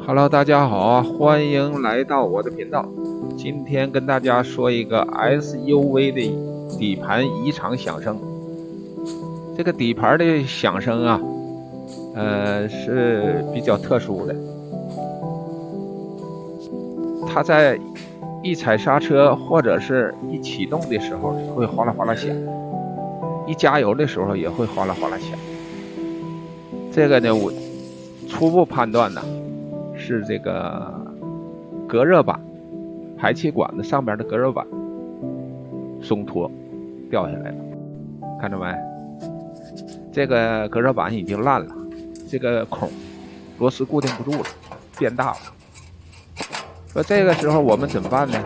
Hello，大家好啊，欢迎来到我的频道。今天跟大家说一个 SUV 的底盘异常响声。这个底盘的响声啊，是比较特殊的。它在一踩刹车或者是一启动的时候会哗啦哗啦响，一加油的时候也会哗啦哗啦响。这个呢，我初步判断呢，是这个隔热板排气管子上边的隔热板松脱掉下来了，看着没？这个隔热板已经烂了，这个孔螺丝固定不住了，变大了。那这个时候我们怎么办呢？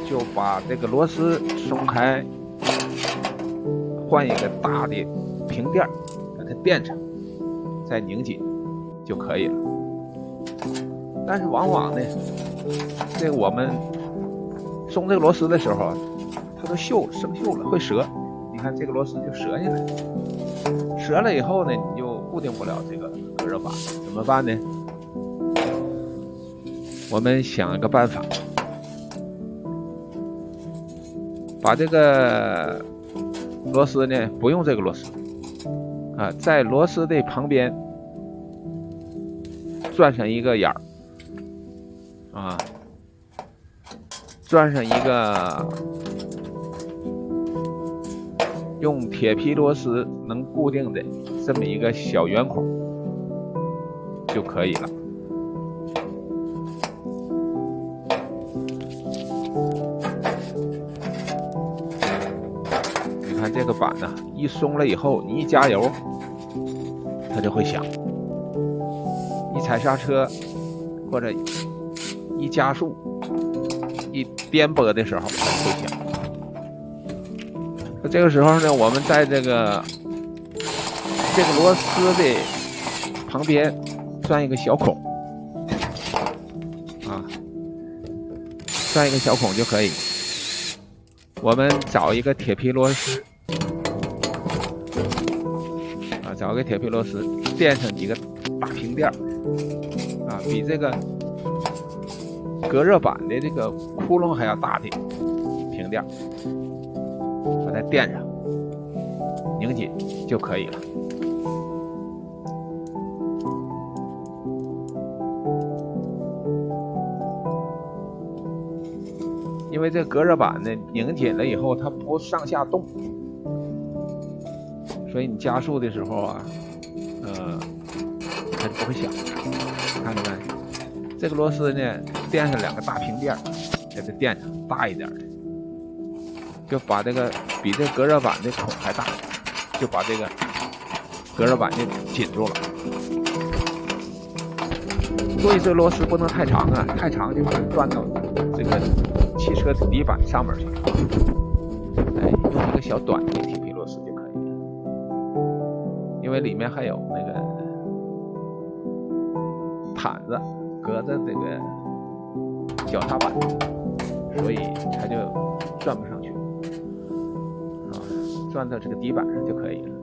就把这个螺丝松开，换一个大的平垫给它垫上，再拧紧就可以了。但是往往呢，这个我们松这个螺丝的时候，它都生锈了，会折。你看这个螺丝就折下来，折了以后呢，你就固定不了这个隔热板，怎么办呢？我们想一个办法，把这个螺丝呢，不用这个螺丝啊，在螺丝的旁边钻上一个眼儿啊，钻上一个用铁皮螺丝能固定的这么一个小圆孔就可以了。你看这个板呢，一松了以后，你一加油，它就会响；一踩刹车或者一加速、一颠簸的时候，它会响。那这个时候呢，我们在这个螺丝的旁边钻一个小孔啊，钻一个小孔就可以。我们找一个铁皮螺丝啊，找个铁皮螺丝垫上几个大平垫啊，比这个隔热板的这个窟窿还要大的平垫，把它垫上，拧紧就可以了。因为这隔热板呢拧紧了以后，它不上下动，所以你加速的时候啊，它就不会响。看到没？这个螺丝呢，垫上两个大平垫，给它垫上，大一点的，就把这个比这隔热板的孔还大，就把这个隔热板就紧住了。注意这螺丝不能太长啊，太长就把它转到这个汽车的底板上面去。哎，用一个小短的铁皮螺丝就可以了，因为里面还有那个毯子隔着这个脚踏板，所以它就转不上去啊，转到这个底板上就可以了。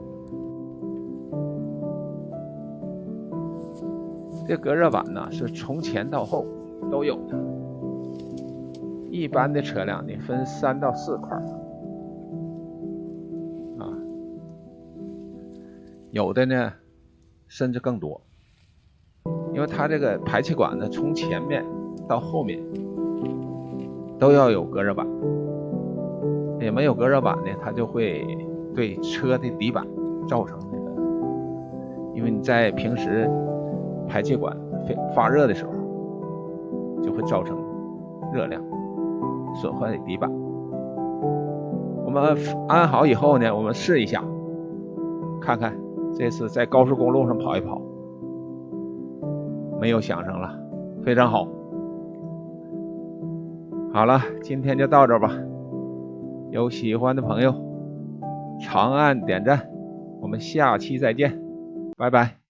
这隔热板呢是从前到后都有的，一般的车辆呢分3到4块啊，有的呢甚至更多，因为它这个排气管呢从前面到后面都要有隔热板，也没有隔热板呢，它就会对车的底板造成这个，因为你在平时排气管发热的时候，就会造成热量损坏底板。我们安好以后呢，我们试一下，看看这次在高速公路上跑一跑，没有响声了，非常好。好了，今天就到这吧。有喜欢的朋友长按点赞，我们下期再见，拜拜。